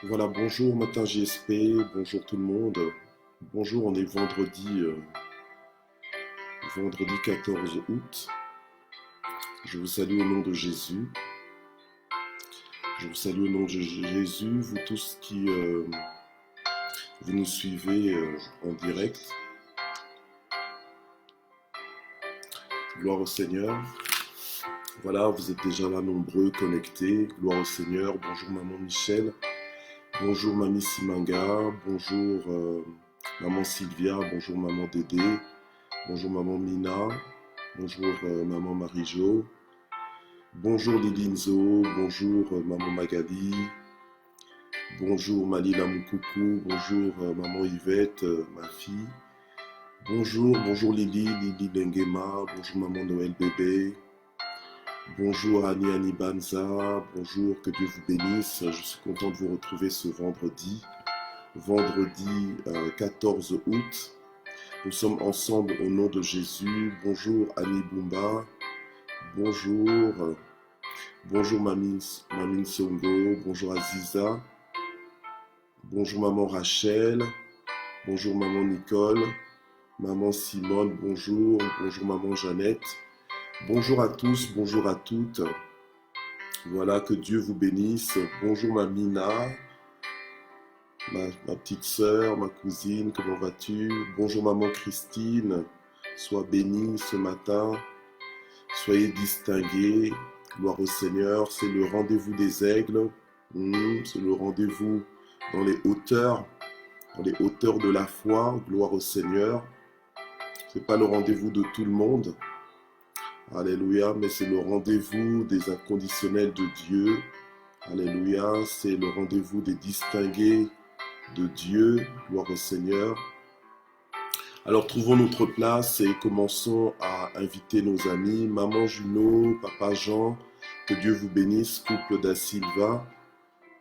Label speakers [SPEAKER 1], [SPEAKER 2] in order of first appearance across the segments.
[SPEAKER 1] Voilà, bonjour Matin JSP, bonjour tout le monde. Bonjour, on est vendredi 14 août. Je vous salue au nom de Jésus. Je vous salue au nom de Jésus, vous tous qui vous nous suivez en direct. Gloire au Seigneur. Voilà, vous êtes déjà là nombreux, connectés. Gloire au Seigneur. Bonjour Maman Michel. Bonjour Mamie Simanga. Bonjour Maman Sylvia. Bonjour Maman Dédé. Bonjour Maman Mina. Bonjour Maman Marie-Jo. Bonjour Lilinzo. Bonjour Maman Magali. Bonjour Malila Moukoukou. Bonjour Maman Yvette, ma fille. Bonjour Lili Lengema. Bonjour Maman Noël Bébé. Bonjour Annie Banza. Bonjour, que Dieu vous bénisse. Je suis content de vous retrouver ce vendredi 14 août. Nous sommes ensemble au nom de Jésus. Bonjour Annie Bumba. Bonjour Mamine Songo. Bonjour Aziza. Bonjour Maman Rachel. Bonjour Maman Nicole. Maman Simone, bonjour. Bonjour Maman Jeannette. Bonjour à tous, bonjour à toutes. Voilà, que Dieu vous bénisse. Bonjour ma Mina, ma petite sœur, ma cousine, comment vas-tu? Bonjour Maman Christine, sois bénie ce matin. Soyez distingués. Gloire au Seigneur, c'est le rendez-vous des aigles. C'est le rendez-vous dans les hauteurs de la foi. Gloire au Seigneur. Ce n'est pas le rendez-vous de tout le monde. Alléluia, mais c'est le rendez-vous des inconditionnels de Dieu. Alléluia, c'est le rendez-vous des distingués de Dieu. Gloire au Seigneur. Alors trouvons notre place et commençons à inviter nos amis. Maman Juno, Papa Jean, que Dieu vous bénisse. Couple da Silva,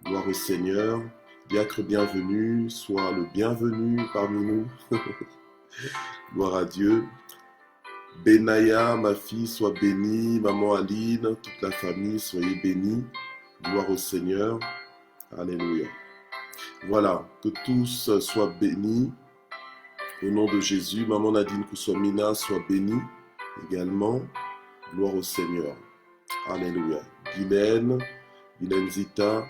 [SPEAKER 1] gloire au Seigneur. Diacre bienvenu, sois le bienvenu parmi nous. Gloire à Dieu. Benaya, ma fille, sois bénie. Maman Aline, toute la famille, soyez bénis. Gloire au Seigneur. Alléluia. Voilà, que tous soient bénis. Au nom de Jésus. Maman Nadine Kousomina, sois bénie également. Gloire au Seigneur. Alléluia. Guylaine Zita.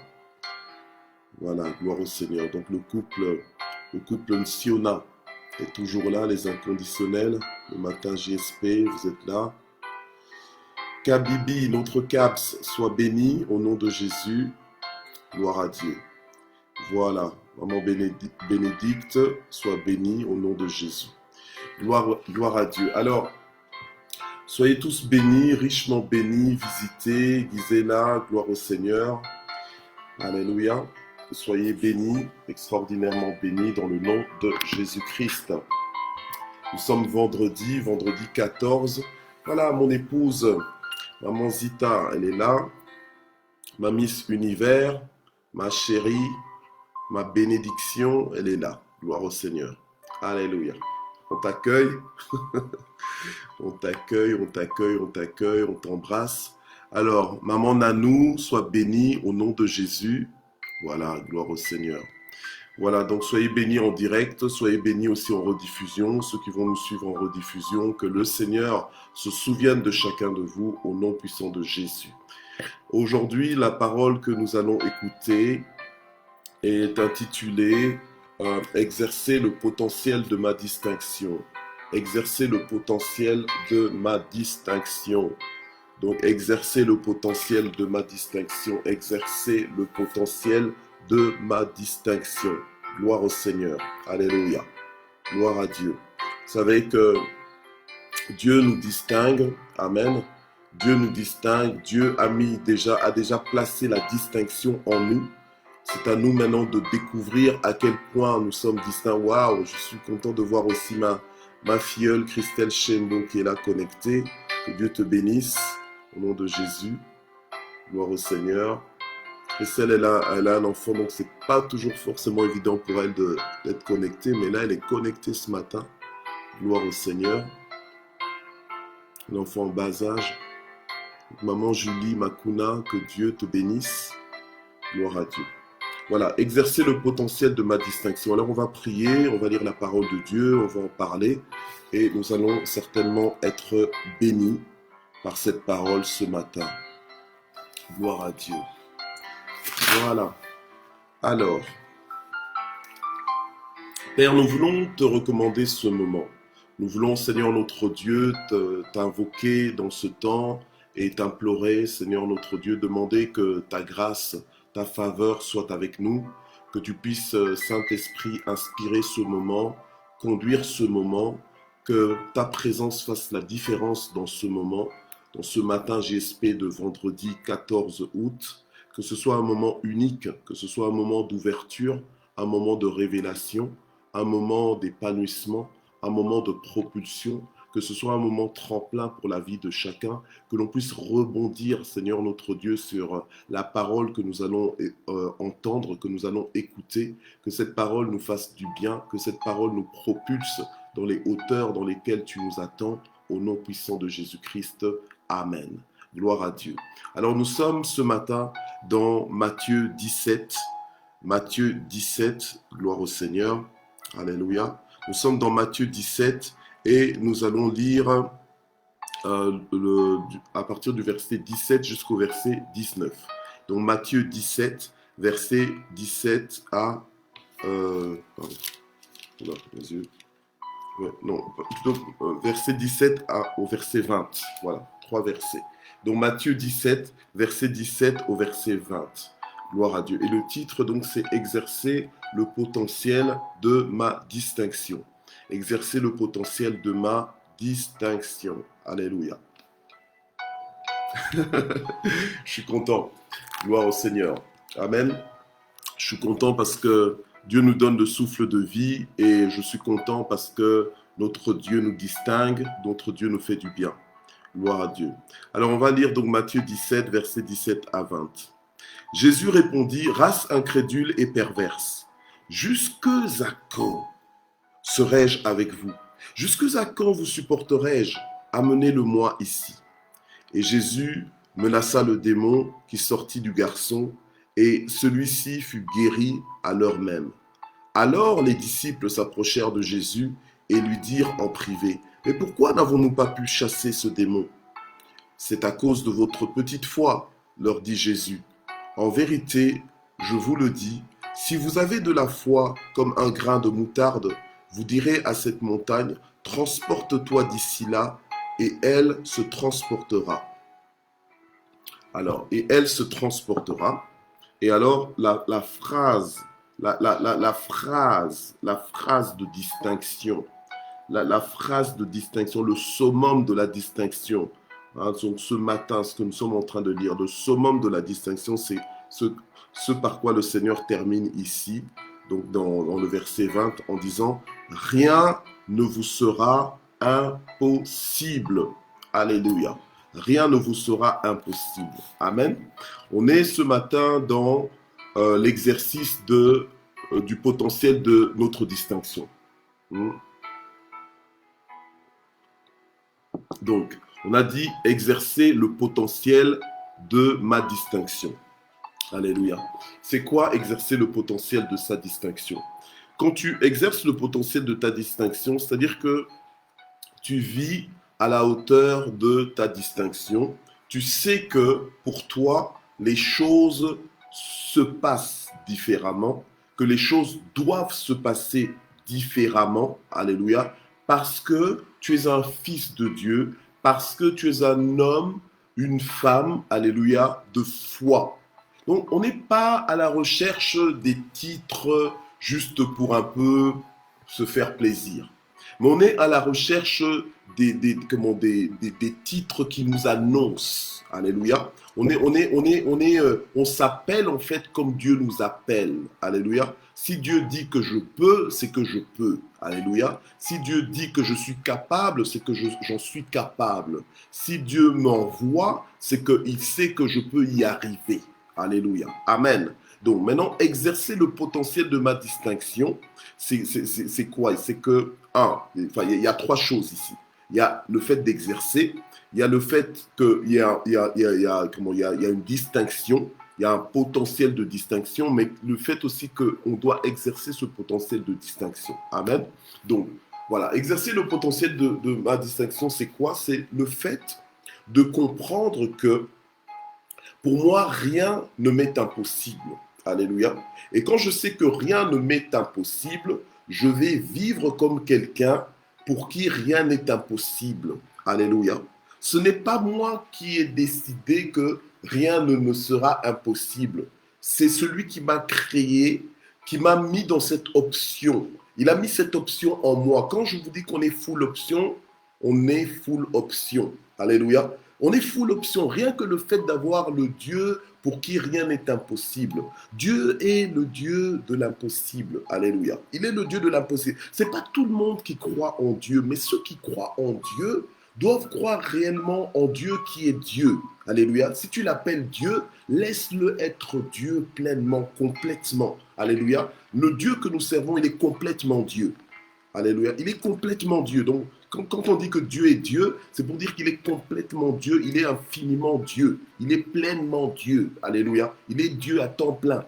[SPEAKER 1] Voilà, gloire au Seigneur. Donc le couple Nsiona est toujours là, les inconditionnels. Le matin JSP, vous êtes là. Kabibi, notre Caps, soit béni au nom de Jésus. Gloire à Dieu. Voilà, Maman Bénédicte, soit bénie au nom de Jésus. Gloire à Dieu. Alors, soyez tous bénis, richement bénis, visitez, Gisela, gloire au Seigneur. Alléluia. Soyez bénis, extraordinairement bénis dans le nom de Jésus-Christ. Nous sommes vendredi 14. Voilà, mon épouse, Maman Zita, elle est là. Ma Miss Univers, ma chérie, ma bénédiction, elle est là. Gloire au Seigneur. Alléluia. On t'accueille. On t'accueille, on t'embrasse. Alors, Maman Nanou, sois bénie au nom de Jésus. Voilà, gloire au Seigneur. Voilà, donc soyez bénis en direct, soyez bénis aussi en rediffusion, ceux qui vont nous suivre en rediffusion, que le Seigneur se souvienne de chacun de vous au nom puissant de Jésus. Aujourd'hui, la parole que nous allons écouter est intitulée « Exercer le potentiel de ma distinction ». Exercer le potentiel de ma distinction. Donc, exercer le potentiel de ma distinction. Exercer le potentiel de ma distinction. Gloire au Seigneur. Alléluia. Gloire à Dieu. Vous savez que Dieu nous distingue. Amen. Dieu nous distingue. Dieu a déjà placé la distinction en nous. C'est à nous maintenant de découvrir à quel point nous sommes distincts. Waouh, je suis content de voir aussi ma filleule Christelle Chendo qui est là connectée. Que Dieu te bénisse au nom de Jésus. Gloire au Seigneur. Christelle, elle a un enfant, donc c'est pas toujours forcément évident pour elle d'être connectée, mais là elle est connectée ce matin. Gloire au Seigneur. L'enfant en bas âge. Maman Julie Makuna, que Dieu te bénisse. Gloire à Dieu. Voilà, exercer le potentiel de ma distinction. Alors on va prier, on va lire la parole de Dieu, on va en parler et nous allons certainement être bénis par cette parole ce matin. Gloire à Dieu. Voilà. Alors, Père, nous voulons te recommander ce moment. Nous voulons, Seigneur notre Dieu, t'invoquer dans ce temps et t'implorer, Seigneur notre Dieu, demander que ta grâce, ta faveur soit avec nous, que tu puisses, Saint-Esprit, inspirer ce moment, conduire ce moment, que ta présence fasse la différence dans ce moment, dans ce matin GSP de vendredi 14 août, que ce soit un moment unique, que ce soit un moment d'ouverture, un moment de révélation, un moment d'épanouissement, un moment de propulsion, que ce soit un moment tremplin pour la vie de chacun, que l'on puisse rebondir, Seigneur notre Dieu, sur la parole que nous allons entendre, que nous allons écouter, que cette parole nous fasse du bien, que cette parole nous propulse dans les hauteurs dans lesquelles tu nous attends, au nom puissant de Jésus-Christ. Amen. Gloire à Dieu. Alors nous sommes ce matin dans Matthieu 17. Matthieu 17, gloire au Seigneur. Alléluia. Nous sommes dans Matthieu 17 et nous allons lire à partir du verset 17 jusqu'au verset 19. Donc Matthieu 17, verset 17 à... pardon. Oula, mes yeux. Ouais, non, plutôt verset 17 au verset 20. Voilà, 3 versets. Donc Matthieu 17, verset 17 au verset 20. Gloire à Dieu. Et le titre, donc, c'est « Exercer le potentiel de ma distinction ». Exercer le potentiel de ma distinction. Alléluia. Je suis content. Gloire au Seigneur. Amen. Je suis content parce que Dieu nous donne le souffle de vie et je suis content parce que notre Dieu nous distingue, notre Dieu nous fait du bien. Gloire à Dieu. Alors, on va lire donc Matthieu 17, verset 17 à 20. Jésus répondit, « Race incrédule et perverse, jusque à quand serai-je avec vous? Jusque à quand vous supporterai-je? Amenez-le-moi ici. » Et Jésus menaça le démon qui sortit du garçon, et celui-ci fut guéri à l'heure même. Alors les disciples s'approchèrent de Jésus et lui dirent en privé, « Mais pourquoi n'avons-nous pas pu chasser ce démon? » « C'est à cause de votre petite foi, leur dit Jésus. En vérité, je vous le dis, si vous avez de la foi comme un grain de moutarde, vous direz à cette montagne, transporte-toi d'ici là, et elle se transportera. Alors, et elle se transportera. Et alors, la phrase de distinction, la phrase de distinction, le summum de la distinction. Hein, donc ce matin, ce que nous sommes en train de lire, le summum de la distinction, c'est ce par quoi le Seigneur termine ici, donc dans le verset 20, en disant « Rien ne vous sera impossible. » Alléluia. Rien ne vous sera impossible. Amen. On est ce matin dans l'exercice du potentiel de notre distinction. Donc, on a dit exercer le potentiel de ma distinction. Alléluia. C'est quoi exercer le potentiel de sa distinction? Quand tu exerces le potentiel de ta distinction, c'est-à-dire que tu vis à la hauteur de ta distinction, tu sais que pour toi, les choses se passent différemment, que les choses doivent se passer différemment, alléluia, parce que tu es un fils de Dieu, parce que tu es un homme, une femme, alléluia, de foi. Donc, on n'est pas à la recherche des titres juste pour un peu se faire plaisir. Mais on est à la recherche des titres qui nous annoncent. Alléluia. On s'appelle en fait comme Dieu nous appelle. Alléluia. Si Dieu dit que je peux, c'est que je peux. Alléluia. Si Dieu dit que je suis capable, c'est que j'en suis capable. Si Dieu m'envoie, c'est qu'il sait que je peux y arriver. Alléluia. Amen. Donc maintenant, exercer le potentiel de ma distinction, c'est quoi? C'est que, il y a 3 choses ici. Il y a le fait d'exercer, il y a le fait qu'il y a une distinction il y a un potentiel de distinction, mais le fait aussi qu'on doit exercer ce potentiel de distinction. Amen. Donc, voilà, exercer le potentiel de ma distinction, c'est quoi? C'est le fait de comprendre que pour moi, rien ne m'est impossible. Alléluia. Et quand je sais que rien ne m'est impossible, je vais vivre comme quelqu'un pour qui rien n'est impossible. Alléluia. Ce n'est pas moi qui ai décidé que rien ne me sera impossible. C'est celui qui m'a créé, qui m'a mis dans cette option. Il a mis cette option en moi. Quand je vous dis qu'on est full option, on est full option. Alléluia. On est full option. Rien que le fait d'avoir le Dieu pour qui rien n'est impossible. Dieu est le Dieu de l'impossible. Alléluia. Il est le Dieu de l'impossible. Ce n'est pas tout le monde qui croit en Dieu, mais ceux qui croient en Dieu doivent croire réellement en Dieu qui est Dieu. Alléluia. Si tu l'appelles Dieu, laisse-le être Dieu pleinement, complètement. Alléluia. Le Dieu que nous servons, il est complètement Dieu. Alléluia. Il est complètement Dieu. Donc, quand on dit que Dieu est Dieu, c'est pour dire qu'il est complètement Dieu, il est infiniment Dieu, il est pleinement Dieu. Alléluia. Il est Dieu à temps plein.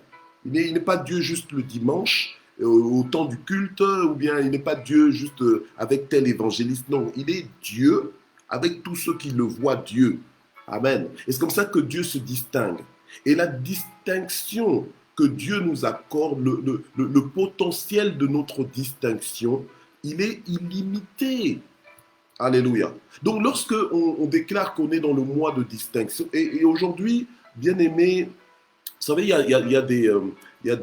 [SPEAKER 1] Il n'est pas Dieu juste le dimanche, au temps du culte, ou bien il n'est pas Dieu juste avec tel évangéliste. Non, il est Dieu avec tous ceux qui le voient Dieu. Amen. Et c'est comme ça que Dieu se distingue. Et la distinction que Dieu nous accorde, le potentiel de notre distinction, il est illimité. Alléluia. Donc, lorsque on déclare qu'on est dans le mois de distinction, et aujourd'hui, bien aimé, vous savez, il y a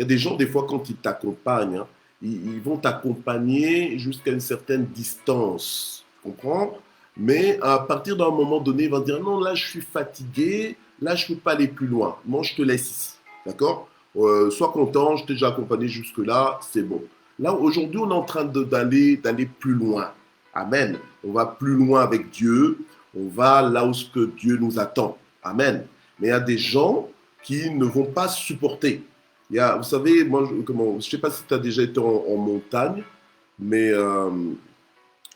[SPEAKER 1] des gens, des fois, quand ils t'accompagnent, hein, ils vont t'accompagner jusqu'à une certaine distance. Tu comprends? Mais à partir d'un moment donné, ils vont dire, non, là, je suis fatigué, là, je ne peux pas aller plus loin. Moi, je te laisse ici. D'accord? Sois content, je t'ai déjà accompagné jusque-là, c'est bon. Là, aujourd'hui, on est en train d'aller plus loin. Amen. On va plus loin avec Dieu. On va là où ce que Dieu nous attend. Amen. Mais il y a des gens qui ne vont pas supporter. Vous savez, moi, je ne sais pas si tu as déjà été en montagne, mais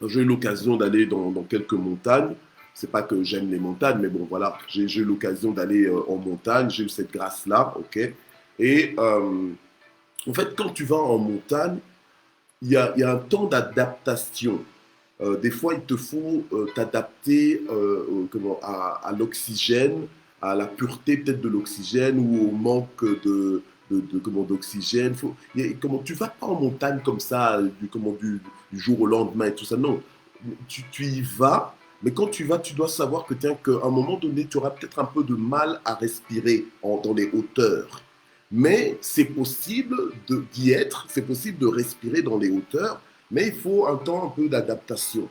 [SPEAKER 1] j'ai eu l'occasion d'aller dans quelques montagnes. C'est pas que j'aime les montagnes, mais bon, voilà, j'ai eu l'occasion d'aller en montagne. J'ai eu cette grâce-là, ok. Et en fait, quand tu vas en montagne, il y a un temps d'adaptation. Des fois, il te faut t'adapter à l'oxygène, à la pureté peut-être de l'oxygène ou au manque d'oxygène. Tu ne vas pas en montagne comme ça du jour au lendemain et tout ça. Non, tu y vas, mais quand tu vas, tu dois savoir qu'à un moment donné, tu auras peut-être un peu de mal à respirer dans les hauteurs. Mais c'est possible d'y être, c'est possible de respirer dans les hauteurs, mais il faut un temps un peu d'adaptation.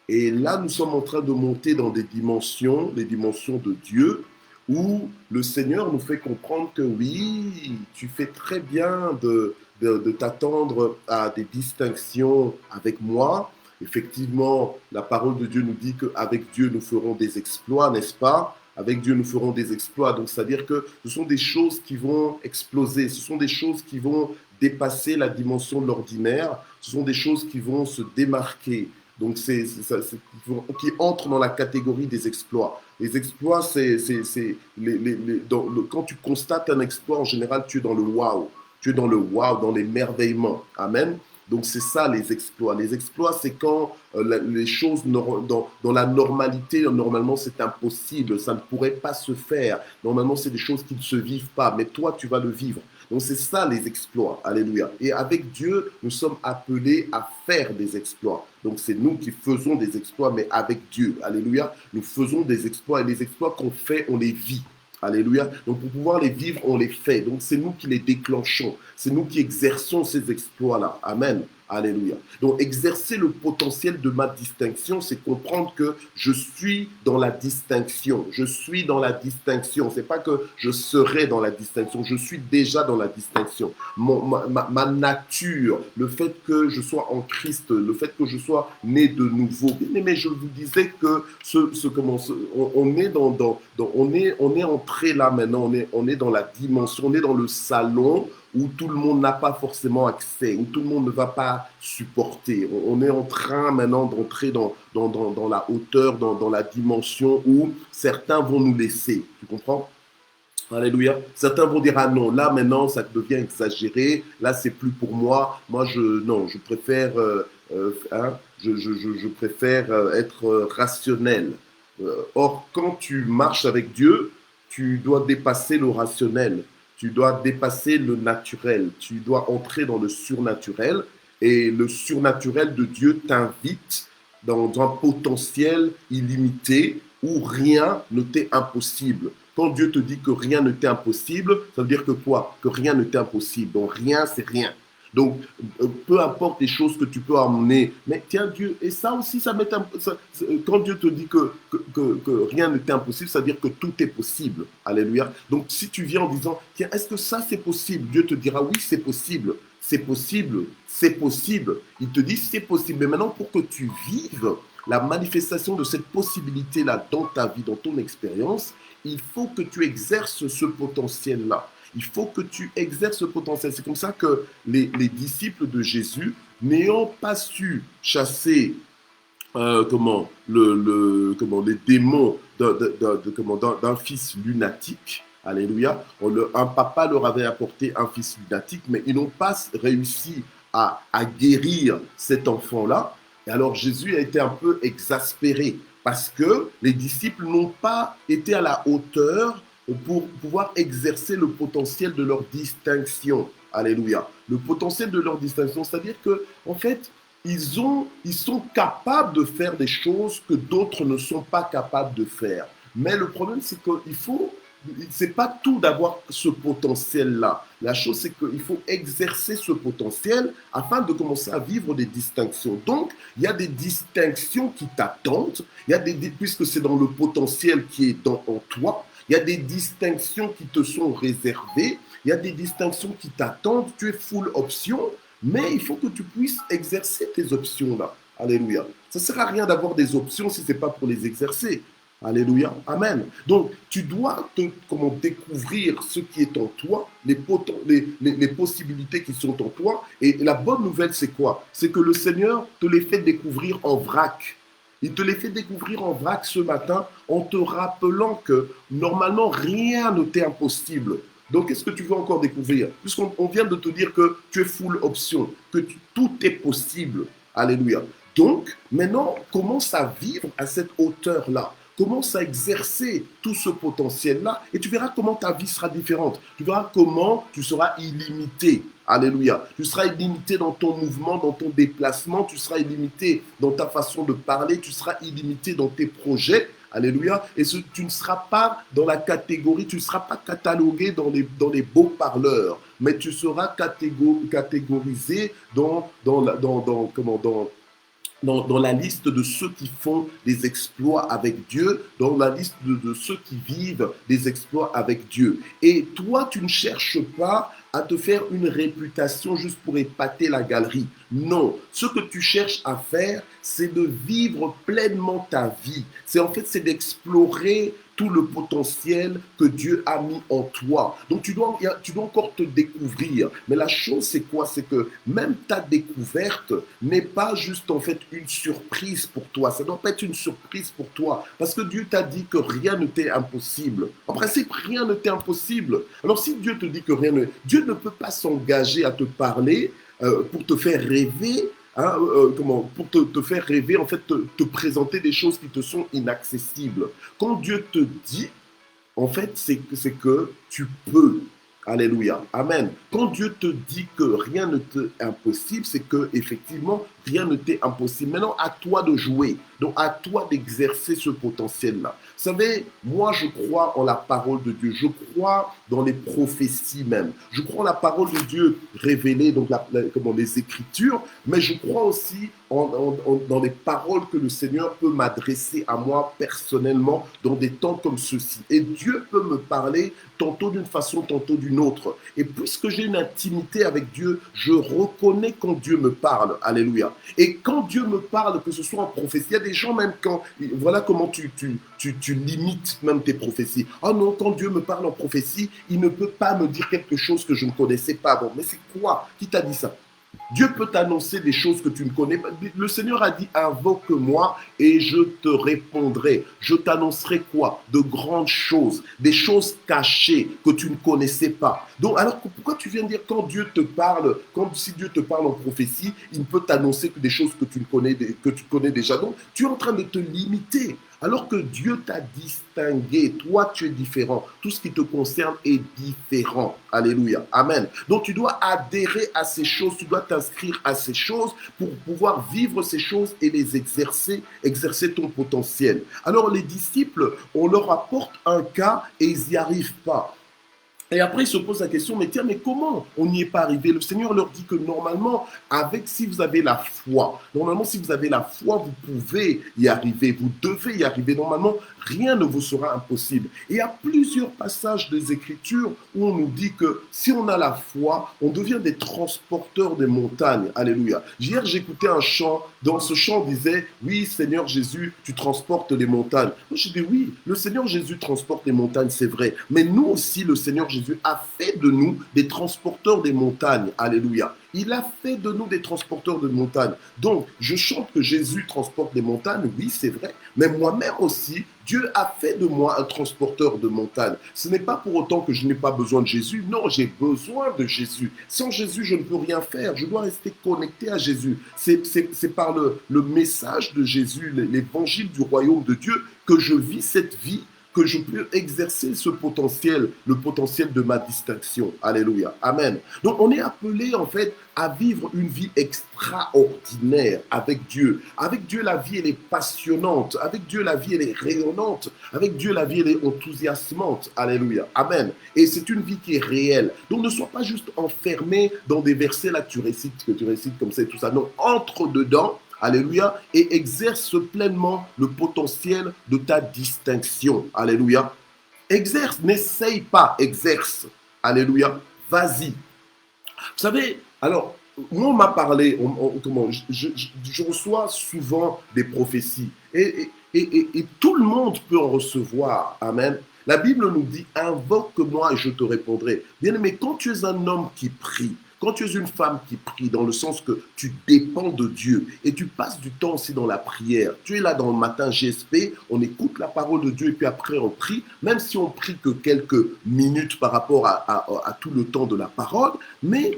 [SPEAKER 1] Et là, nous sommes en train de monter dans des dimensions, les dimensions de Dieu, où le Seigneur nous fait comprendre que oui, tu fais très bien de t'attendre à des distinctions avec moi. Effectivement, la parole de Dieu nous dit qu'avec Dieu, nous ferons des exploits, n'est-ce pas? Avec Dieu, nous ferons des exploits. Donc, c'est-à-dire que ce sont des choses qui vont exploser. Ce sont des choses qui vont dépasser la dimension de l'ordinaire. Ce sont des choses qui vont se démarquer. Donc, qui entrent dans la catégorie des exploits. Les exploits, quand tu constates un exploit, en général, tu es dans le wow. Tu es dans le wow, dans l'émerveillement. Amen. Donc, c'est ça les exploits. Les exploits, c'est quand les choses dans la normalité, normalement, c'est impossible. Ça ne pourrait pas se faire. Normalement, c'est des choses qui ne se vivent pas. Mais toi, tu vas le vivre. Donc, c'est ça les exploits. Alléluia. Et avec Dieu, nous sommes appelés à faire des exploits. Donc, c'est nous qui faisons des exploits, mais avec Dieu. Alléluia. Nous faisons des exploits et les exploits qu'on fait, on les vit. Alléluia. Donc, pour pouvoir les vivre, on les fait. Donc, c'est nous qui les déclenchons. C'est nous qui exerçons ces exploits-là. Amen. Alléluia. Donc, exercer le potentiel de ma distinction, c'est comprendre que je suis dans la distinction. Je suis dans la distinction. Ce n'est pas que je serai dans la distinction. Je suis déjà dans la distinction. Ma nature, le fait que je sois en Christ, le fait que je sois né de nouveau. Mais je vous disais que on est entré là maintenant. On est dans la dimension, on est dans le salon où tout le monde n'a pas forcément accès, où tout le monde ne va pas supporter. On est en train maintenant d'entrer dans la hauteur, dans la dimension où certains vont nous laisser. Tu comprends? Alléluia. Certains vont dire, ah non, là maintenant ça devient exagéré, là c'est plus pour moi. Moi, non, je préfère, je préfère être rationnel. Or, quand tu marches avec Dieu, tu dois dépasser le rationnel, tu dois dépasser le naturel, tu dois entrer dans le surnaturel. Et le surnaturel de Dieu t'invite dans un potentiel illimité où rien ne t'est impossible. Quand Dieu te dit que rien ne t'est impossible, ça veut dire que quoi? Que rien ne t'est impossible. Donc rien, c'est rien. Donc, peu importe les choses que tu peux emmener, mais tiens, Dieu, et ça aussi, ça m'est quand Dieu te dit que rien ne t'est impossible, ça veut dire que tout est possible. Alléluia. Donc, si tu viens en disant, tiens, est-ce que ça c'est possible? Dieu te dira, oui, c'est possible. C'est possible, c'est possible. Il te dit, c'est possible. Mais maintenant, pour que tu vives la manifestation de cette possibilité-là dans ta vie, dans ton expérience, il faut que tu exerces ce potentiel-là. Il faut que tu exerces ce potentiel. C'est comme ça que les disciples de Jésus, n'ayant pas su chasser les démons d'un fils lunatique, alléluia, un papa leur avait apporté un fils lunatique, mais ils n'ont pas réussi à guérir cet enfant-là. Et alors Jésus a été un peu exaspéré parce que les disciples n'ont pas été à la hauteur pour pouvoir exercer le potentiel de leur distinction. Alléluia. Le potentiel de leur distinction, c'est-à-dire que, en fait, ils sont capables de faire des choses que d'autres ne sont pas capables de faire. Mais le problème, c'est c'est pas tout d'avoir ce potentiel-là. La chose, c'est qu'il faut exercer ce potentiel afin de commencer à vivre des distinctions. Donc, il y a des distinctions qui t'attendent, puisque c'est dans le potentiel qui est en toi, il y a des distinctions qui te sont réservées, il y a des distinctions qui t'attendent, tu es full option, mais il faut que tu puisses exercer tes options-là. Alléluia. Ça ne sert à rien d'avoir des options si ce n'est pas pour les exercer. Alléluia. Amen. Donc, tu dois découvrir ce qui est en toi, les possibilités qui sont en toi. Et la bonne nouvelle, c'est quoi? C'est que le Seigneur te les fait découvrir en vrac. Il te les fait découvrir en vrac ce matin en te rappelant que normalement, rien ne t'est impossible. Donc, qu'est-ce que tu veux encore découvrir? Puisqu'on vient de te dire que tu es full option, que tout est possible. Alléluia. Donc, maintenant, commence à vivre à cette hauteur-là. Commence à exercer tout ce potentiel-là et tu verras comment ta vie sera différente. Tu verras comment tu seras illimité. Alléluia. Tu seras illimité dans ton mouvement, dans ton déplacement. Tu seras illimité dans ta façon de parler. Tu seras illimité dans tes projets. Alléluia. Et tu ne seras pas dans la catégorie, tu ne seras pas catalogué dans les beaux parleurs, mais tu seras catégorisé dans la liste de ceux qui font des exploits avec Dieu, dans la liste de ceux qui vivent des exploits avec Dieu. Et toi, tu ne cherches pas à te faire une réputation juste pour épater la galerie. Non, ce que tu cherches à faire, c'est de vivre pleinement ta vie. C'est d'explorer tout le potentiel que Dieu a mis en toi. Donc tu dois encore te découvrir. Mais la chose, c'est quoi? C'est que même ta découverte n'est pas juste en fait une surprise pour toi. Ça ne doit pas être une surprise pour toi. Parce que Dieu t'a dit que rien ne t'est impossible. En principe, rien ne t'est impossible. Alors si Dieu te dit que Dieu ne peut pas s'engager à te parler pour te faire rêver, pour te faire rêver, en fait, te présenter des choses qui te sont inaccessibles. Quand Dieu te dit, en fait, c'est que tu peux. Alléluia. Amen. Quand Dieu te dit que rien ne t'est impossible, c'est que effectivement rien ne t'est impossible. Maintenant, à toi de jouer. Donc, à toi d'exercer ce potentiel-là. Vous savez, moi, je crois en la parole de Dieu. Je crois dans les prophéties même. Je crois en la parole de Dieu révélée, donc les Écritures, mais je crois aussi dans les paroles que le Seigneur peut m'adresser à moi personnellement dans des temps comme ceux-ci. Et Dieu peut me parler tantôt d'une façon, tantôt d'une autre. Et puisque j'ai une intimité avec Dieu, je reconnais quand Dieu me parle. Alléluia. Et quand Dieu me parle, que ce soit en prophétie, il y a des gens même voilà comment tu limites même tes prophéties. Ah non, quand Dieu me parle en prophétie, il ne peut pas me dire quelque chose que je ne connaissais pas avant. Mais c'est quoi? Qui t'a dit ça? Dieu peut t'annoncer des choses que tu ne connais pas. Le Seigneur a dit, invoque-moi et je te répondrai. Je t'annoncerai quoi? De grandes choses, des choses cachées que tu ne connaissais pas. Donc, alors pourquoi tu viens dire quand Dieu te parle, quand si Dieu te parle en prophétie, il peut t'annoncer que des choses que tu connais déjà. Donc, tu es en train de te limiter. Alors que Dieu t'a distingué, toi tu es différent. Tout ce qui te concerne est différent. Alléluia. Amen. Donc tu dois adhérer à ces choses, tu dois t'inscrire à ces choses pour pouvoir vivre ces choses et les exercer, exercer ton potentiel. Alors les disciples, on leur apporte un cas et ils n'y arrivent pas. Et après, ils se posent la question, mais tiens, mais comment on n'y est pas arrivé? Le Seigneur leur dit que normalement, si vous avez la foi, si vous avez la foi, vous pouvez y arriver, vous devez y arriver. Normalement, rien ne vous sera impossible. Et il y a plusieurs passages des Écritures où on nous dit que si on a la foi, on devient des transporteurs des montagnes. Alléluia. Hier, j'écoutais un chant. Dans ce chant, on disait, oui, Seigneur Jésus, tu transportes les montagnes. Moi, je dis, oui, le Seigneur Jésus transporte les montagnes, c'est vrai. Mais nous aussi, le Seigneur Jésus a fait de nous des transporteurs des montagnes. Alléluia. Il a fait de nous des transporteurs de montagnes. Donc, je chante que Jésus transporte des montagnes. Oui, c'est vrai. Mais moi-même aussi, Dieu a fait de moi un transporteur de montagnes. Ce n'est pas pour autant que je n'ai pas besoin de Jésus. Non, j'ai besoin de Jésus. Sans Jésus, je ne peux rien faire. Je dois rester connecté à Jésus. C'est par le message de Jésus, l'évangile du royaume de Dieu, que je vis cette vie, que je peux exercer ce potentiel, le potentiel de ma distinction. Alléluia. Amen. Donc, on est appelé, en fait, à vivre une vie extraordinaire avec Dieu. Avec Dieu, la vie, elle est passionnante. Avec Dieu, la vie, elle est rayonnante. Avec Dieu, la vie, elle est enthousiasmante. Alléluia. Amen. Et c'est une vie qui est réelle. Donc, ne sois pas juste enfermé dans des versets là que tu récites comme ça et tout ça. Non, entre dedans. Alléluia, et exerce pleinement le potentiel de ta distinction. Alléluia. Exerce, n'essaye pas, exerce. Alléluia. Vas-y. Vous savez, alors, moi, on m'a parlé, je reçois souvent des prophéties et tout le monde peut en recevoir. Amen. La Bible nous dit, invoque-moi et je te répondrai. Bien aimé, quand tu es un homme qui prie, quand tu es une femme qui prie, dans le sens que tu dépends de Dieu et tu passes du temps aussi dans la prière, tu es là dans le matin GSP, on écoute la parole de Dieu et puis après on prie, même si on prie que quelques minutes par rapport à tout le temps de la parole, mais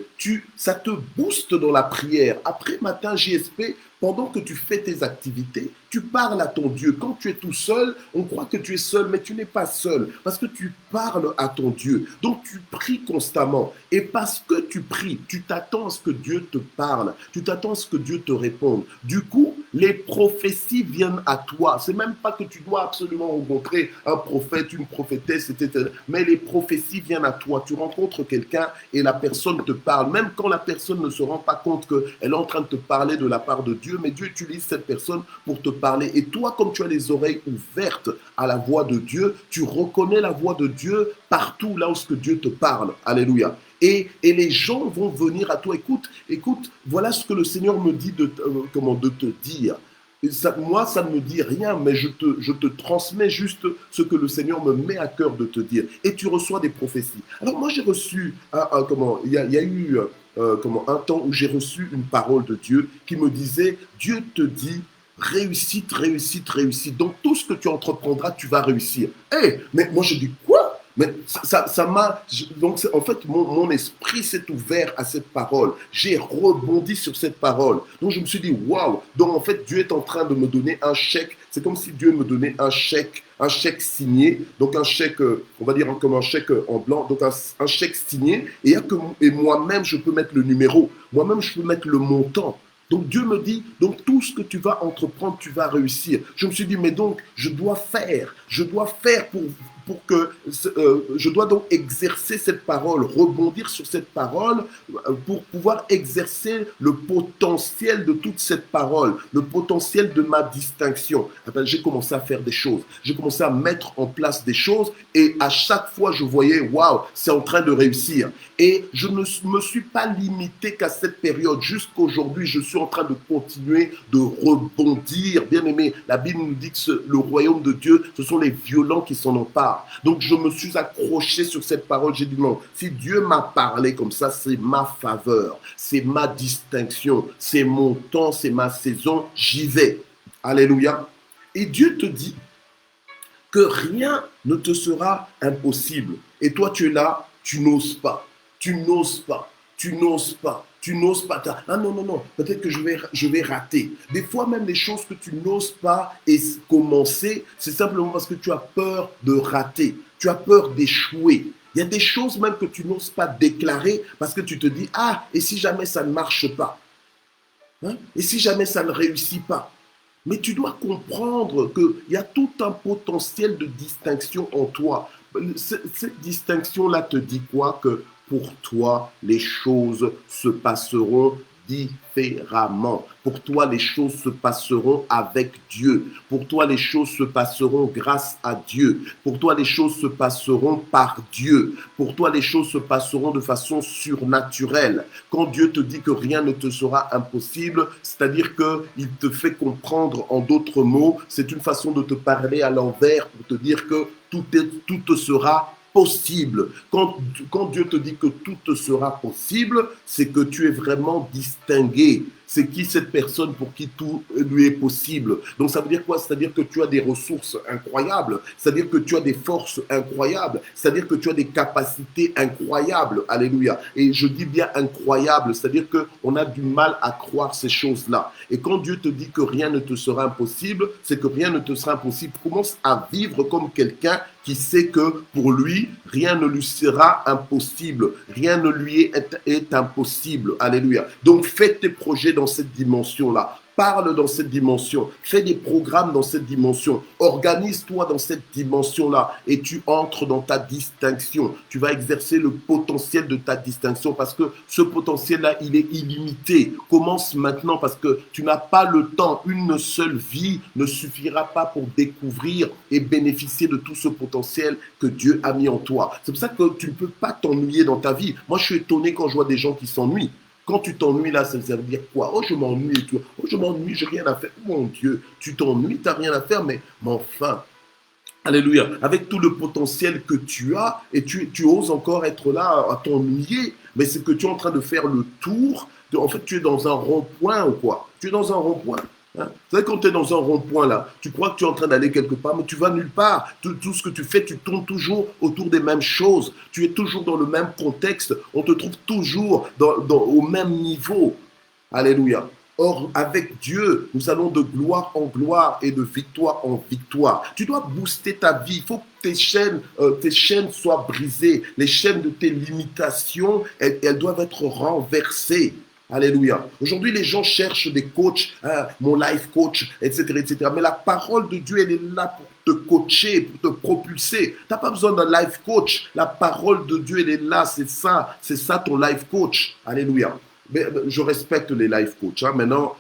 [SPEAKER 1] ça te booste dans la prière. Après matin GSP, pendant que tu fais tes activités, tu parles à ton Dieu. Quand tu es tout seul, on croit que tu es seul, mais tu n'es pas seul parce que tu parles à ton Dieu. Donc tu pries constamment. Et parce que tu pries, tu t'attends à ce que Dieu te parle. Tu t'attends à ce que Dieu te réponde. Du coup, les prophéties viennent à toi. C'est même pas que tu dois absolument rencontrer un prophète, une prophétesse, etc. Mais les prophéties viennent à toi. Tu rencontres quelqu'un et la personne te parle. Même quand la personne ne se rend pas compte qu'elle est en train de te parler de la part de Dieu, mais Dieu utilise cette personne pour te parler. Et toi, comme tu as les oreilles ouvertes à la voix de Dieu, tu reconnais la voix de Dieu partout là où ce que Dieu te parle. Alléluia. Et les gens vont venir à toi. Écoute, voilà ce que le Seigneur me dit de te dire. Moi, ça ne me dit rien, mais je te transmets juste ce que le Seigneur me met à cœur de te dire. Et tu reçois des prophéties. Alors moi, j'ai reçu, il y a eu un temps où j'ai reçu une parole de Dieu qui me disait, Dieu te dit, réussite, réussite, réussite. Donc tout ce que tu entreprendras, tu vas réussir. Mais moi, je dis quoi? Mais ça m'a... Donc, en fait, mon esprit s'est ouvert à cette parole. J'ai rebondi sur cette parole. Donc, je me suis dit, waouh! Donc, en fait, Dieu est en train de me donner un chèque. C'est comme si Dieu me donnait un chèque signé. Donc, un chèque, on va dire comme un chèque en blanc. Donc, un chèque signé. Et moi-même, je peux mettre le numéro. Moi-même, je peux mettre le montant. Donc Dieu me dit, donc tout ce que tu vas entreprendre, tu vas réussir. Je me suis dit, mais donc je dois faire pour que je dois donc exercer cette parole, rebondir sur cette parole pour pouvoir exercer le potentiel de toute cette parole, le potentiel de ma distinction. J'ai commencé à faire des choses, j'ai commencé à mettre en place des choses et à chaque fois je voyais, waouh, c'est en train de réussir. Et je ne me suis pas limité qu'à cette période. Jusqu'aujourd'hui, je suis en train de continuer de rebondir. Bien aimé, la Bible nous dit que le royaume de Dieu, ce sont les violents qui s'en emparent. part. Donc je me suis accroché sur cette parole. J'ai dit non, si Dieu m'a parlé comme ça, c'est ma faveur, c'est ma distinction, c'est mon temps, c'est ma saison, j'y vais. Alléluia. Et Dieu te dit que rien ne te sera impossible. Et toi, tu es là, tu n'oses pas, tu n'oses pas, tu n'oses pas. Tu n'oses pas. Ah non, non, non, peut-être que je vais rater. Des fois, même les choses que tu n'oses pas commencer, c'est simplement parce que tu as peur de rater. Tu as peur d'échouer. Il y a des choses même que tu n'oses pas déclarer parce que tu te dis, ah, et si jamais ça ne marche pas, hein? Et si jamais ça ne réussit pas. Mais tu dois comprendre qu'il y a tout un potentiel de distinction en toi. Cette distinction-là te dit quoi? Que pour toi, les choses se passeront différemment. Pour toi, les choses se passeront avec Dieu. Pour toi, les choses se passeront grâce à Dieu. Pour toi, les choses se passeront par Dieu. Pour toi, les choses se passeront de façon surnaturelle. Quand Dieu te dit que rien ne te sera impossible, c'est-à-dire qu'il te fait comprendre en d'autres mots, c'est une façon de te parler à l'envers pour te dire que tout te sera possible. Quand Dieu te dit que tout te sera possible, c'est que tu es vraiment distingué. C'est qui cette personne pour qui tout lui est possible? Donc ça veut dire quoi? C'est-à-dire que tu as des ressources incroyables, c'est-à-dire que tu as des forces incroyables, c'est-à-dire que tu as des capacités incroyables. Alléluia. Et je dis bien incroyables, c'est-à-dire qu'on a du mal à croire ces choses-là. Et quand Dieu te dit que rien ne te sera impossible, c'est que rien ne te sera impossible. Commence à vivre comme quelqu'un qui sait que pour lui, rien ne lui sera impossible. Rien ne lui est impossible. Alléluia. Donc fais tes projets dans cette dimension-là. Parle dans cette dimension. Fais des programmes dans cette dimension. Organise-toi dans cette dimension-là et tu entres dans ta distinction. Tu vas exercer le potentiel de ta distinction parce que ce potentiel-là, il est illimité. Commence maintenant parce que tu n'as pas le temps. Une seule vie ne suffira pas pour découvrir et bénéficier de tout ce potentiel que Dieu a mis en toi. C'est pour ça que tu ne peux pas t'ennuyer dans ta vie. Moi, je suis étonné quand je vois des gens qui s'ennuient. Quand tu t'ennuies là, ça veut dire quoi? Oh, je m'ennuie et tout. Oh, je m'ennuie, j'ai rien à faire. Oh, mon Dieu, tu t'ennuies, tu n'as rien à faire, mais enfin, alléluia, avec tout le potentiel que tu as et tu oses encore être là à t'ennuyer, mais c'est que tu es en train de faire le tour. En fait, tu es dans un rond-point ou quoi? Tu es dans un rond-point. Hein? Vous savez, quand tu es dans un rond-point là, tu crois que tu es en train d'aller quelque part, mais tu vas nulle part. Tout ce que tu fais, tu tournes toujours autour des mêmes choses. Tu es toujours dans le même contexte. On te trouve toujours au même niveau. Alléluia. Or, avec Dieu, nous allons de gloire en gloire et de victoire en victoire. Tu dois booster ta vie. Il faut que tes chaînes soient brisées. Les chaînes de tes limitations, elles doivent être renversées. Alléluia. Aujourd'hui, les gens cherchent des coachs, hein, mon life coach, etc., etc. Mais la parole de Dieu, elle est là pour te coacher, pour te propulser. Tu n'as pas besoin d'un life coach. La parole de Dieu, elle est là. C'est ça ton life coach. Alléluia. Mais je respecte les life coachs. Hein. Maintenant,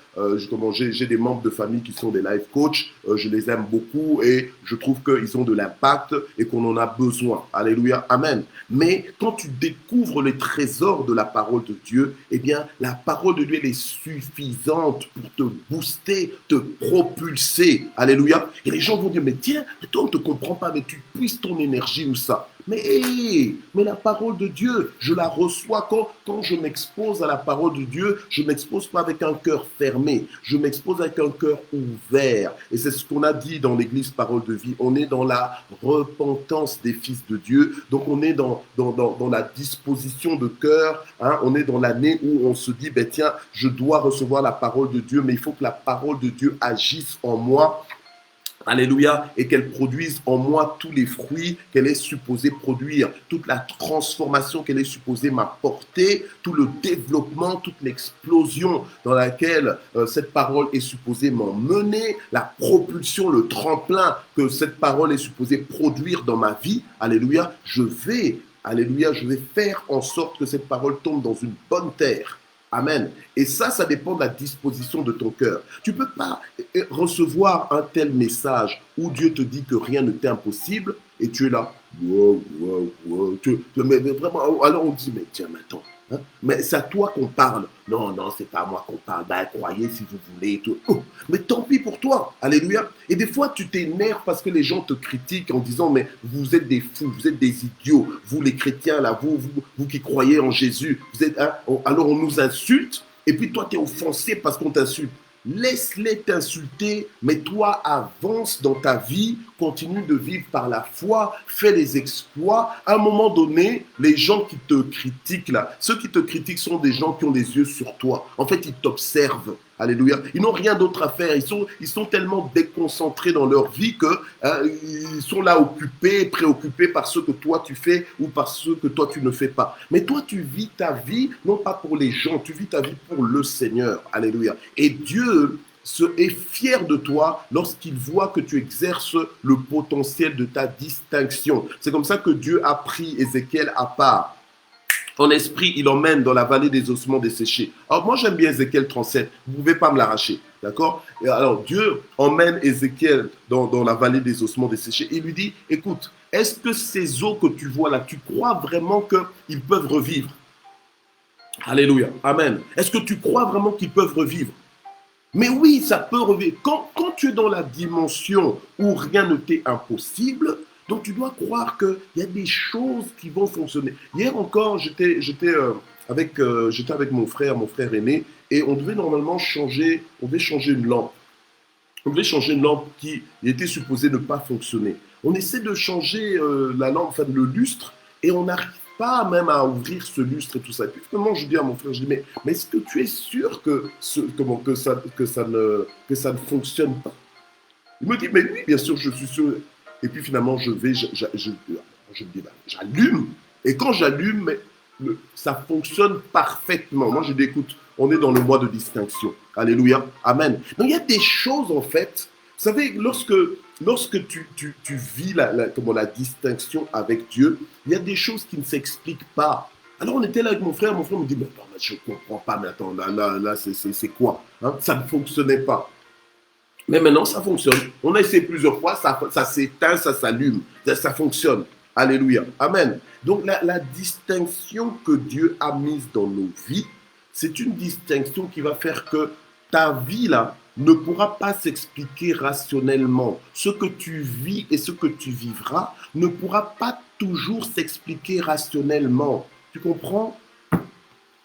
[SPEAKER 1] j'ai des membres de famille qui sont des life coachs. Je les aime beaucoup et je trouve qu'ils ont de l'impact et qu'on en a besoin. Alléluia. Amen. Mais quand tu découvres les trésors de la parole de Dieu, eh bien, la parole de Dieu elle est suffisante pour te booster, te propulser. Alléluia. Et les gens vont dire, mais tiens, toi, on ne te comprend pas, mais tu puisses ton énergie où ça? Mais la parole de Dieu, je la reçois quand je m'expose à la parole de Dieu, je ne m'expose pas avec un cœur fermé, je m'expose avec un cœur ouvert. Et c'est ce qu'on a dit dans l'église Parole de Vie, on est dans la repentance des fils de Dieu, donc on est dans la disposition de cœur, hein, on est dans l'année où on se dit, ben tiens, je dois recevoir la parole de Dieu, mais il faut que la parole de Dieu agisse en moi. Alléluia, et qu'elle produise en moi tous les fruits qu'elle est supposée produire, toute la transformation qu'elle est supposée m'apporter, tout le développement, toute l'explosion dans laquelle cette parole est supposée m'emmener, la propulsion, le tremplin que cette parole est supposée produire dans ma vie. Alléluia, je vais faire en sorte que cette parole tombe dans une bonne terre. Amen. Et ça dépend de la disposition de ton cœur. Tu ne peux pas recevoir un tel message où Dieu te dit que rien ne t'est impossible Et tu es là. Wow, wow, wow. Mais vraiment, alors on dit, mais tiens, mais attends. Hein? Mais c'est à toi qu'on parle. Non, non, c'est pas à moi qu'on parle. Ben, croyez si vous voulez. Tout. Oh, mais tant pis pour toi. Alléluia. Et des fois, tu t'énerves parce que les gens te critiquent en disant, mais vous êtes des fous, vous êtes des idiots. Vous, les chrétiens, là, vous qui croyez en Jésus, vous êtes, hein? Alors on nous insulte. Et puis toi, tu es offensé parce qu'on t'insulte. Laisse-les t'insulter, mais toi avance dans ta vie, continue de vivre par la foi, fais les exploits. À un moment donné, les gens qui te critiquent là, ceux qui te critiquent sont des gens qui ont les yeux sur toi. En fait, ils t'observent. Alléluia. Ils n'ont rien d'autre à faire. Ils sont tellement déconcentrés dans leur vie que ils sont là occupés, préoccupés par ce que toi tu fais ou par ce que toi tu ne fais pas. Mais toi, tu vis ta vie non pas pour les gens, tu vis ta vie pour le Seigneur. Alléluia. Et Dieu est fier de toi lorsqu'il voit que tu exerces le potentiel de ta distinction. C'est comme ça que Dieu a pris Ézéchiel à part. Ton esprit, il emmène dans la vallée des ossements desséchés. Alors moi, j'aime bien Ézéchiel 37. Vous ne pouvez pas me l'arracher. D'accord? Alors Dieu emmène Ézéchiel dans la vallée des ossements desséchés. Il lui dit, écoute, est-ce que ces os que tu vois là, tu crois vraiment qu'ils peuvent revivre? Alléluia. Amen. Est-ce que tu crois vraiment qu'ils peuvent revivre? Mais oui, ça peut revivre. Quand tu es dans la dimension où rien ne t'est impossible, donc tu dois croire qu'il y a des choses qui vont fonctionner. Hier encore, j'étais avec mon frère aîné, et on devait normalement changer une lampe. On devait changer une lampe qui était supposée ne pas fonctionner. On essaie de changer la lampe, enfin le lustre, et on n'arrive pas même à ouvrir ce lustre et tout ça. Et puis finalement, je dis à mon frère, je dis, mais est-ce que tu es sûr que ça ne fonctionne pas? Il me dit, mais oui, bien sûr, je suis sûr. Et puis finalement, je me dis, bah, j'allume. Et quand j'allume, ça fonctionne parfaitement. Moi, je dis, écoute, on est dans le mois de distinction. Alléluia. Amen. Donc, il y a des choses, en fait. Vous savez, lorsque tu vis la distinction avec Dieu, il y a des choses qui ne s'expliquent pas. Alors, on était là avec mon frère me dit, mais attends, je ne comprends pas, mais attends, là c'est quoi, hein? Ça ne fonctionnait pas. Mais maintenant, ça fonctionne. On a essayé plusieurs fois, ça s'éteint, ça s'allume, ça fonctionne. Alléluia. Amen. Donc, la distinction que Dieu a mise dans nos vies, c'est une distinction qui va faire que ta vie, là, ne pourra pas s'expliquer rationnellement. Ce que tu vis et ce que tu vivras ne pourra pas toujours s'expliquer rationnellement. Tu comprends?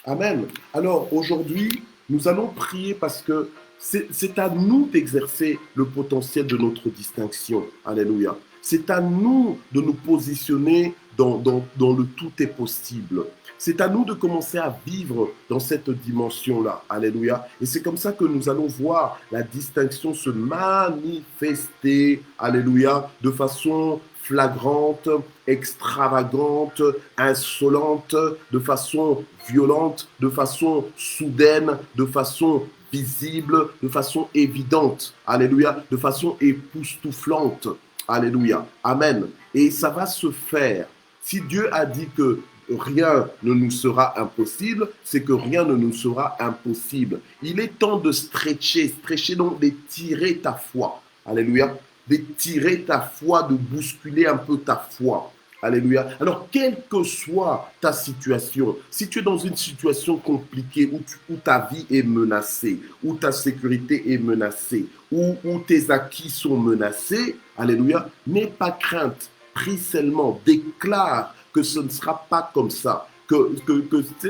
[SPEAKER 1] Amen. Alors, aujourd'hui, nous allons prier parce que c'est à nous d'exercer le potentiel de notre distinction. Alléluia. C'est à nous de nous positionner dans le tout est possible. C'est à nous de commencer à vivre dans cette dimension-là. Alléluia. Et c'est comme ça que nous allons voir la distinction se manifester. Alléluia. De façon flagrante, extravagante, insolente, de façon violente, de façon soudaine, de façon visible, de façon évidente, alléluia, de façon époustouflante, alléluia, amen. Et ça va se faire. Si Dieu a dit que rien ne nous sera impossible, c'est que rien ne nous sera impossible. Il est temps de stretcher donc d'étirer ta foi, alléluia, d'étirer ta foi, de bousculer un peu ta foi. Alléluia. Alors, quelle que soit ta situation, si tu es dans une situation compliquée où ta vie est menacée, où ta sécurité est menacée, où tes acquis sont menacés, alléluia, n'aie pas crainte, prie seulement, déclare que ce ne sera pas comme ça, que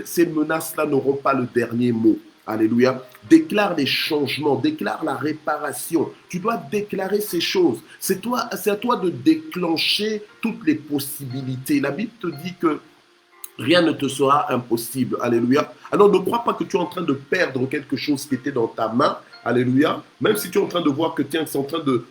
[SPEAKER 1] ces menaces-là n'auront pas le dernier mot. Alléluia. Déclare les changements, déclare la réparation. Tu dois déclarer ces choses. C'est à toi de déclencher toutes les possibilités. La Bible te dit que rien ne te sera impossible. Alléluia. Alors ne crois pas que tu es en train de perdre quelque chose qui était dans ta main. Alléluia. Même si tu es en train de voir que tiens, c'est en train de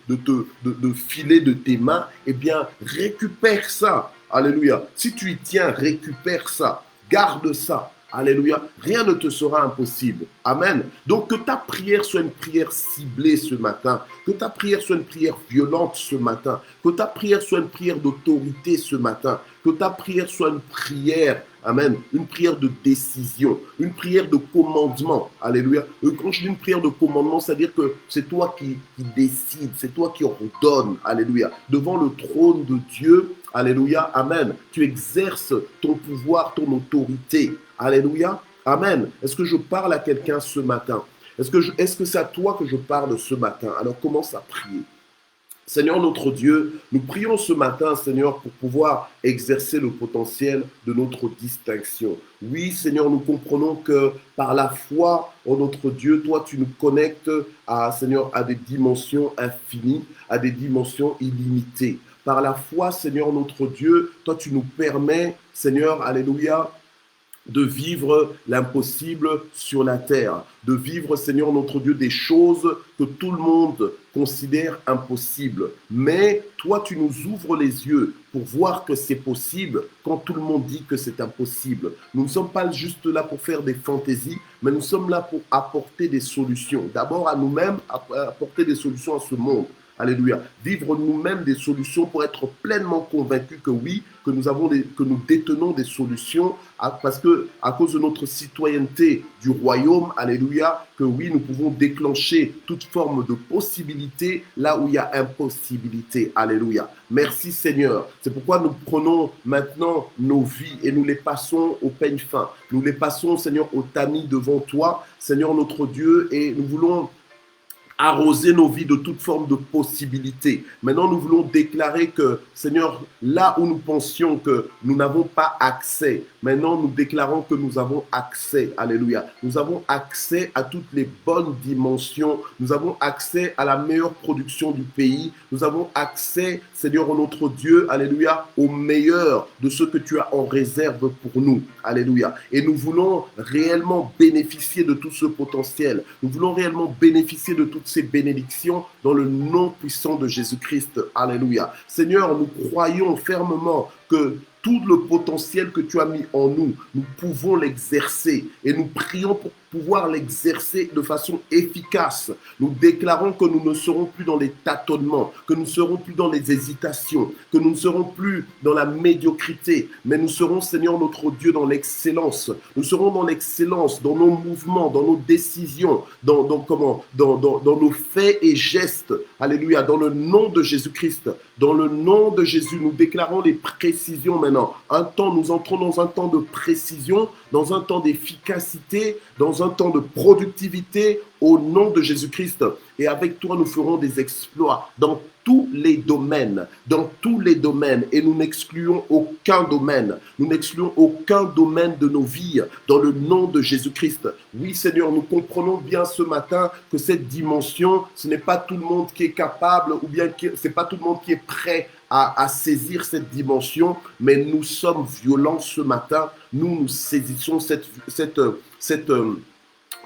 [SPEAKER 1] filer de tes mains, eh bien, récupère ça. Alléluia. Si tu y tiens, récupère ça. Garde ça. Alléluia. Rien ne te sera impossible. Amen. Donc que ta prière soit une prière ciblée ce matin. Que ta prière soit une prière violente ce matin. Que ta prière soit une prière d'autorité ce matin. Que ta prière soit une prière, amen, une prière de décision, une prière de commandement. Alléluia. Quand je dis une prière de commandement, c'est-à-dire que c'est toi qui décides, c'est toi qui ordonnes. Alléluia. Devant le trône de Dieu, alléluia, amen. Tu exerces ton pouvoir, ton autorité. Alléluia, amen. Est-ce que je parle à quelqu'un ce matin? Est-ce que c'est à toi que je parle ce matin? Alors commence à prier. Seigneur notre Dieu, nous prions ce matin, Seigneur, pour pouvoir exercer le potentiel de notre distinction. Oui, Seigneur, nous comprenons que par la foi en notre Dieu, toi, tu nous connectes à, Seigneur, à des dimensions infinies, à des dimensions illimitées. Par la foi, Seigneur notre Dieu, toi, tu nous permets, Seigneur, alléluia, de vivre l'impossible sur la terre, de vivre, Seigneur notre Dieu, des choses que tout le monde considère impossibles. Mais toi, tu nous ouvres les yeux pour voir que c'est possible quand tout le monde dit que c'est impossible. Nous ne sommes pas juste là pour faire des fantaisies, mais nous sommes là pour apporter des solutions. D'abord à nous-mêmes, apporter des solutions à ce monde. Alléluia. Vivre nous-mêmes des solutions pour être pleinement convaincus que oui, que nous détenons des solutions parce que à cause de notre citoyenneté du royaume, alléluia, que oui, nous pouvons déclencher toute forme de possibilité là où il y a impossibilité. Alléluia. Merci Seigneur. C'est pourquoi nous prenons maintenant nos vies et nous les passons au peigne fin. Nous les passons, Seigneur, au tamis devant toi, Seigneur notre Dieu, et nous voulons arroser nos vies de toute forme de possibilités. Maintenant, nous voulons déclarer que, Seigneur, là où nous pensions que nous n'avons pas accès, maintenant nous déclarons que nous avons accès. Alléluia. Nous avons accès à toutes les bonnes dimensions. Nous avons accès à la meilleure production du pays. Nous avons accès, Seigneur, notre Dieu, alléluia, au meilleur de ce que tu as en réserve pour nous. Alléluia. Et nous voulons réellement bénéficier de tout ce potentiel. Nous voulons réellement bénéficier de toutes ces bénédictions dans le nom puissant de Jésus-Christ. Alléluia. Seigneur, nous croyons fermement que tout le potentiel que tu as mis en nous, nous pouvons l'exercer et nous prions pour pouvoir l'exercer de façon efficace. Nous déclarons que nous ne serons plus dans les tâtonnements, que nous ne serons plus dans les hésitations, que nous ne serons plus dans la médiocrité, mais nous serons, Seigneur notre Dieu, dans l'excellence. Nous serons dans l'excellence, dans nos mouvements, dans nos décisions, dans nos faits et gestes. Alléluia, dans le nom de Jésus-Christ. Dans le nom de Jésus, nous déclarons les précisions maintenant. Nous entrons dans un temps de précision, dans un temps d'efficacité, dans un temps de productivité au nom de Jésus-Christ. Et avec toi, nous ferons des exploits dans tous les domaines, et nous n'excluons aucun domaine. Nous n'excluons aucun domaine de nos vies dans le nom de Jésus-Christ. Oui, Seigneur, nous comprenons bien ce matin que cette dimension, ce n'est pas tout le monde qui est capable ou bien ce n'est pas tout le monde qui est prêt à saisir cette dimension, mais nous sommes violents ce matin. Nous saisissons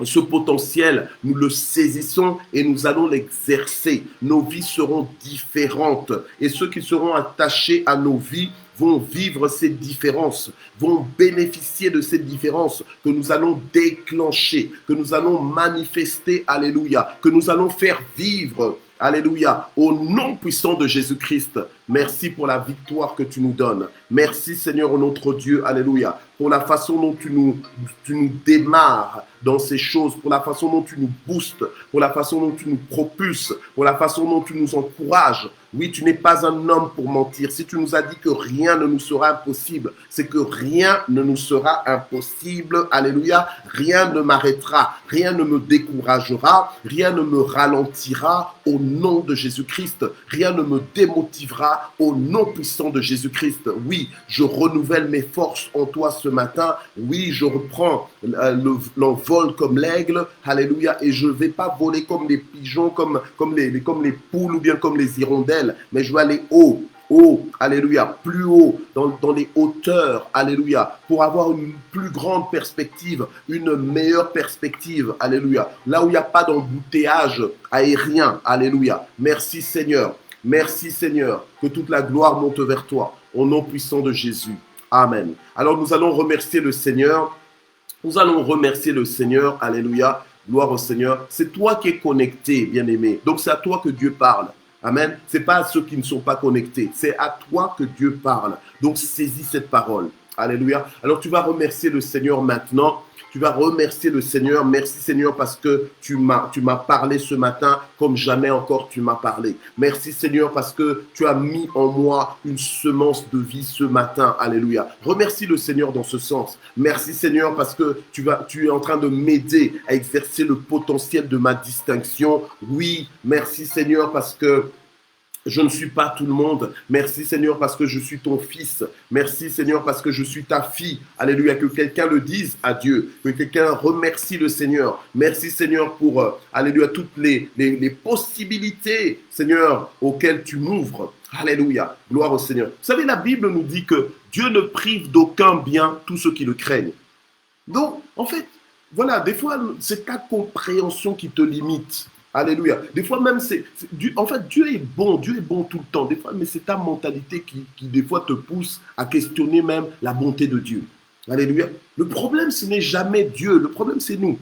[SPEAKER 1] ce potentiel, nous le saisissons et nous allons l'exercer. Nos vies seront différentes et ceux qui seront attachés à nos vies vont vivre ces différences, vont bénéficier de ces différences que nous allons déclencher, que nous allons manifester, alléluia, que nous allons faire vivre. Alléluia, au nom puissant de Jésus-Christ, merci pour la victoire que tu nous donnes. Merci Seigneur notre Dieu, alléluia, pour la façon dont tu nous démarres dans ces choses, pour la façon dont tu nous boostes, pour la façon dont tu nous propulses, pour la façon dont tu nous encourages. Oui, tu n'es pas un homme pour mentir. Si tu nous as dit que rien ne nous sera impossible, c'est que rien ne nous sera impossible. Alléluia, rien ne m'arrêtera, rien ne me découragera, rien ne me ralentira au nom de Jésus-Christ. Rien ne me démotivera au nom puissant de Jésus-Christ. Oui, je renouvelle mes forces en toi ce matin. Oui, je reprends l'envol comme l'aigle. Alléluia, et je ne vais pas voler comme les pigeons, comme les poules ou bien comme les hirondelles, mais je vais aller haut, alléluia, plus haut, dans les hauteurs, alléluia, pour avoir une plus grande perspective, une meilleure perspective, alléluia, là où il n'y a pas d'embouteillage aérien, alléluia. Merci Seigneur, que toute la gloire monte vers toi, au nom puissant de Jésus. Amen. Alors nous allons remercier le Seigneur. Nous allons remercier le Seigneur. Alléluia. Gloire au Seigneur. C'est toi qui es connecté, bien-aimé. Donc c'est à toi que Dieu parle. Amen. C'est pas à ceux qui ne sont pas connectés. C'est à toi que Dieu parle. Donc saisis cette parole. Alléluia. Alors tu vas remercier le Seigneur maintenant. Tu vas remercier le Seigneur. Merci Seigneur parce que tu m'as parlé ce matin comme jamais encore tu m'as parlé. Merci Seigneur parce que tu as mis en moi une semence de vie ce matin. Alléluia. Remercie le Seigneur dans ce sens. Merci Seigneur parce que tu es en train de m'aider à exercer le potentiel de ma distinction. Oui, merci Seigneur parce que je ne suis pas tout le monde. Merci Seigneur parce que je suis ton fils. Merci Seigneur parce que je suis ta fille. Alléluia. Que quelqu'un le dise à Dieu. Que quelqu'un remercie le Seigneur. Merci Seigneur pour, alléluia, toutes les possibilités, Seigneur, auxquelles tu m'ouvres. Alléluia. Gloire au Seigneur. Vous savez, la Bible nous dit que Dieu ne prive d'aucun bien tous ceux qui le craignent. Donc, en fait, voilà, des fois, c'est ta compréhension qui te limite. Alléluia. Des fois même, en fait, Dieu est bon tout le temps. Des fois, mais c'est ta mentalité qui, des fois, te pousse à questionner même la bonté de Dieu. Alléluia. Le problème, ce n'est jamais Dieu. Le problème, c'est nous.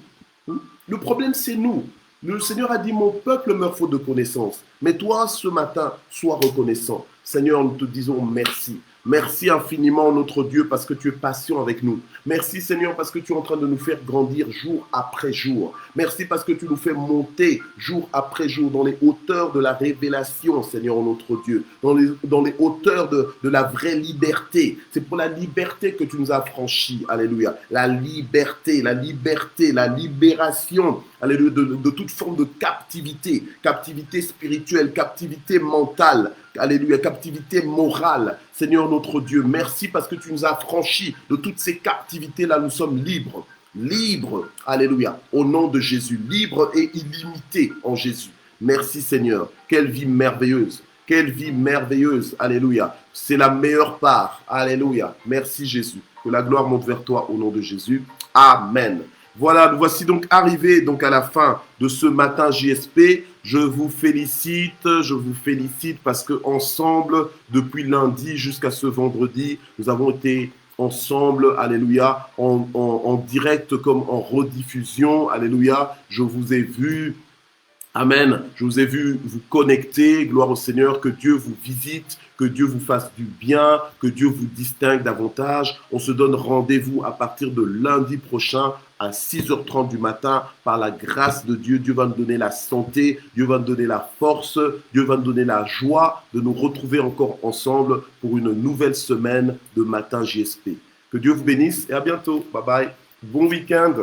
[SPEAKER 1] Le problème, c'est nous. Le Seigneur a dit, mon peuple meurt faute de connaissance. Mais toi, ce matin, sois reconnaissant. Seigneur, nous te disons merci. Merci infiniment, notre Dieu, parce que tu es patient avec nous. Merci, Seigneur, parce que tu es en train de nous faire grandir jour après jour. Merci parce que tu nous fais monter jour après jour dans les hauteurs de la révélation, Seigneur, notre Dieu. Dans les hauteurs de la vraie liberté. C'est pour la liberté que tu nous as franchis. Alléluia. La liberté, la libération. Alléluia, de toute forme de captivité. Captivité spirituelle, captivité mentale. Alléluia, captivité morale. Seigneur notre Dieu, merci parce que tu nous as franchis de toutes ces captivités-là. Nous sommes libres. Libres, alléluia, au nom de Jésus. Libres et illimités en Jésus. Merci Seigneur. Quelle vie merveilleuse. Quelle vie merveilleuse. Alléluia. C'est la meilleure part. Alléluia. Merci Jésus. Que la gloire monte vers toi au nom de Jésus. Amen. Voilà, nous voici donc arrivés donc à la fin de ce matin JSP. Je vous félicite parce que ensemble, depuis lundi jusqu'à ce vendredi, nous avons été ensemble, alléluia, en direct comme en rediffusion, alléluia. Je vous ai vu. Amen. Je vous ai vu vous connecter. Gloire au Seigneur. Que Dieu vous visite. Que Dieu vous fasse du bien. Que Dieu vous distingue davantage. On se donne rendez-vous à partir de lundi prochain à 6h30 du matin. Par la grâce de Dieu, Dieu va nous donner la santé. Dieu va nous donner la force. Dieu va nous donner la joie de nous retrouver encore ensemble pour une nouvelle semaine de Matin JSP. Que Dieu vous bénisse et à bientôt. Bye bye. Bon week-end.